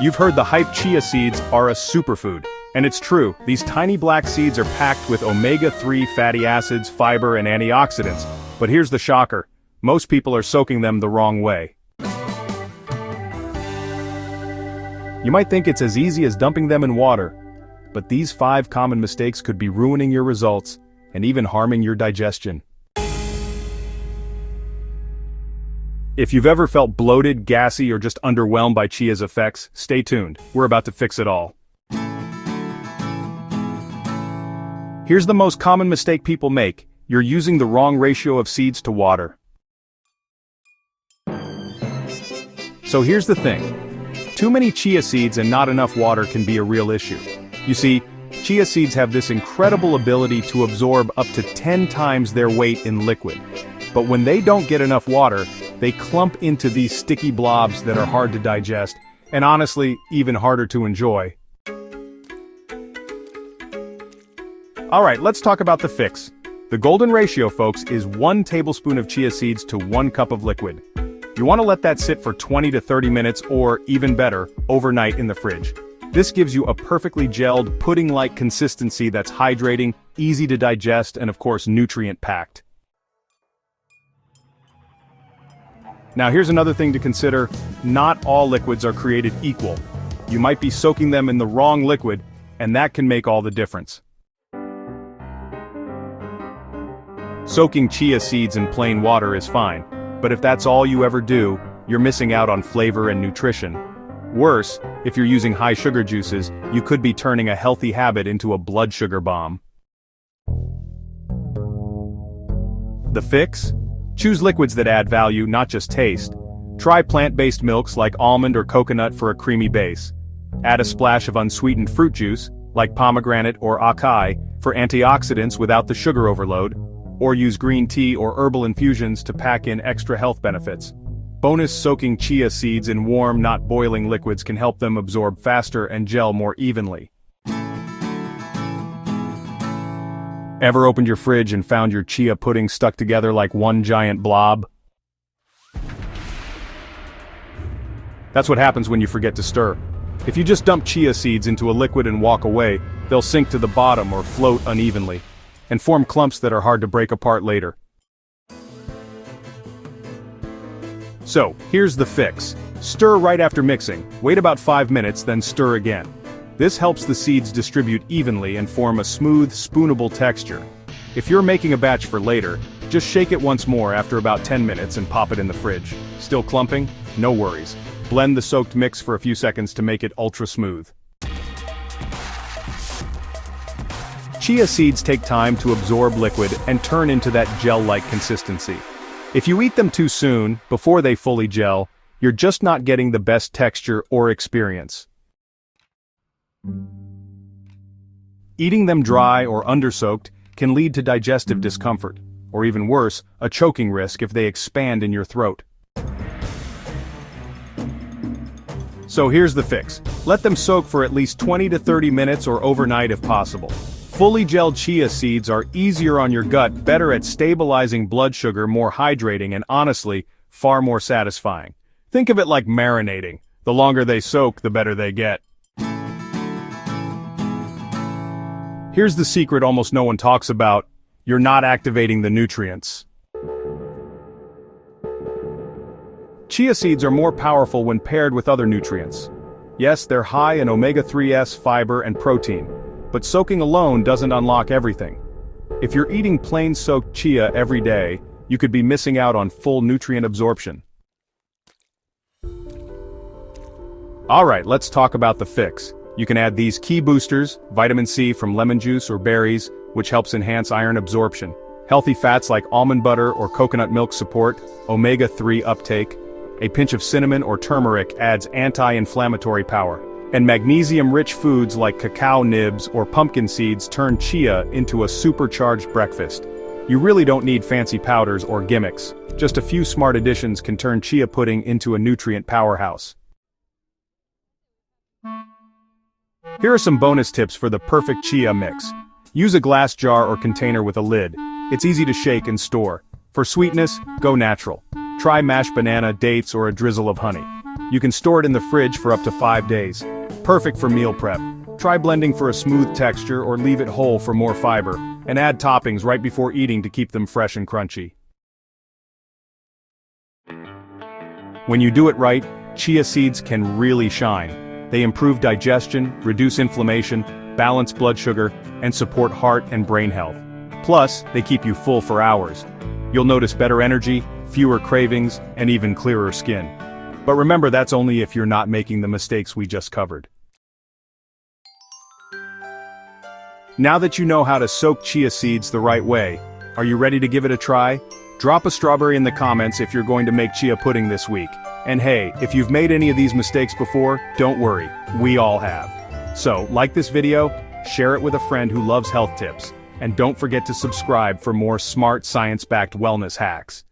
You've heard the hype chia seeds are a superfood. And it's true, these tiny black seeds are packed with omega-3 fatty acids, fiber, and antioxidants. But here's the shocker. Most people are soaking them the wrong way. You might think it's as easy as dumping them in water, but these 5 common mistakes could be ruining your results and even harming your digestion. If you've ever felt bloated, gassy, or just underwhelmed by chia's effects, stay tuned. We're about to fix it all. Here's the most common mistake people make. You're using the wrong ratio of seeds to water. So here's the thing. Too many chia seeds and not enough water can be a real issue. You see, chia seeds have this incredible ability to absorb up to 10 times their weight in liquid. But when they don't get enough water, they clump into these sticky blobs that are hard to digest, and honestly, even harder to enjoy. Alright, let's talk about the fix. The golden ratio, folks, is 1 tablespoon of chia seeds to 1 cup of liquid. You want to let that sit for 20 to 30 minutes or, even better, overnight in the fridge. This gives you a perfectly gelled, pudding-like consistency that's hydrating, easy to digest, and of course nutrient-packed. Now here's another thing to consider. Not all liquids are created equal. You might be soaking them in the wrong liquid, and that can make all the difference. Soaking chia seeds in plain water is fine, but if that's all you ever do, you're missing out on flavor and nutrition. Worse, if you're using high sugar juices, you could be turning a healthy habit into a blood sugar bomb. The fix? Choose liquids that add value, not just taste. Try plant-based milks like almond or coconut for a creamy base. Add a splash of unsweetened fruit juice, like pomegranate or acai, for antioxidants without the sugar overload. Or use green tea or herbal infusions to pack in extra health benefits. Bonus: soaking chia seeds in warm, not boiling liquids can help them absorb faster and gel more evenly. Ever opened your fridge and found your chia pudding stuck together like one giant blob? That's what happens when you forget to stir. If you just dump chia seeds into a liquid and walk away, they'll sink to the bottom or float unevenly, and form clumps that are hard to break apart later. So, here's the fix. Stir right after mixing, wait about 5 minutes, then stir again. This helps the seeds distribute evenly and form a smooth, spoonable texture. If you're making a batch for later, just shake it once more after about 10 minutes and pop it in the fridge. Still clumping? No worries. Blend the soaked mix for a few seconds to make it ultra smooth. Chia seeds take time to absorb liquid and turn into that gel-like consistency. If you eat them too soon, before they fully gel, you're just not getting the best texture or experience. Eating them dry or undersoaked can lead to digestive discomfort, or even worse, a choking risk if they expand in your throat. So here's the fix. Let them soak for at least 20 to 30 minutes or overnight if possible. Fully gelled chia seeds are easier on your gut, better at stabilizing blood sugar, more hydrating, and honestly, far more satisfying. Think of it like marinating. The longer they soak, the better they get. Here's the secret almost no one talks about. You're not activating the nutrients. Chia seeds are more powerful when paired with other nutrients. Yes, they're high in omega-3s, fiber, and protein, but soaking alone doesn't unlock everything. If you're eating plain soaked chia every day, you could be missing out on full nutrient absorption. Alright, let's talk about the fix. You can add these key boosters: vitamin C from lemon juice or berries, which helps enhance iron absorption. Healthy fats like almond butter or coconut milk support omega-3 uptake. A pinch of cinnamon or turmeric adds anti-inflammatory power. And magnesium-rich foods like cacao nibs or pumpkin seeds turn chia into a supercharged breakfast. You really don't need fancy powders or gimmicks. Just a few smart additions can turn chia pudding into a nutrient powerhouse. Here are some bonus tips for the perfect chia mix. Use a glass jar or container with a lid. It's easy to shake and store. For sweetness, go natural. Try mashed banana, dates, or a drizzle of honey. You can store it in the fridge for up to 5 days. Perfect for meal prep. Try blending for a smooth texture or leave it whole for more fiber, and add toppings right before eating to keep them fresh and crunchy. When you do it right, chia seeds can really shine. They improve digestion, reduce inflammation, balance blood sugar, and support heart and brain health. Plus, they keep you full for hours. You'll notice better energy, fewer cravings, and even clearer skin. But remember, that's only if you're not making the mistakes we just covered. Now that you know how to soak chia seeds the right way, are you ready to give it a try? Drop a strawberry in the comments if you're going to make chia pudding this week. And hey, if you've made any of these mistakes before, don't worry, we all have. So, like this video, share it with a friend who loves health tips, and don't forget to subscribe for more smart science-backed wellness hacks.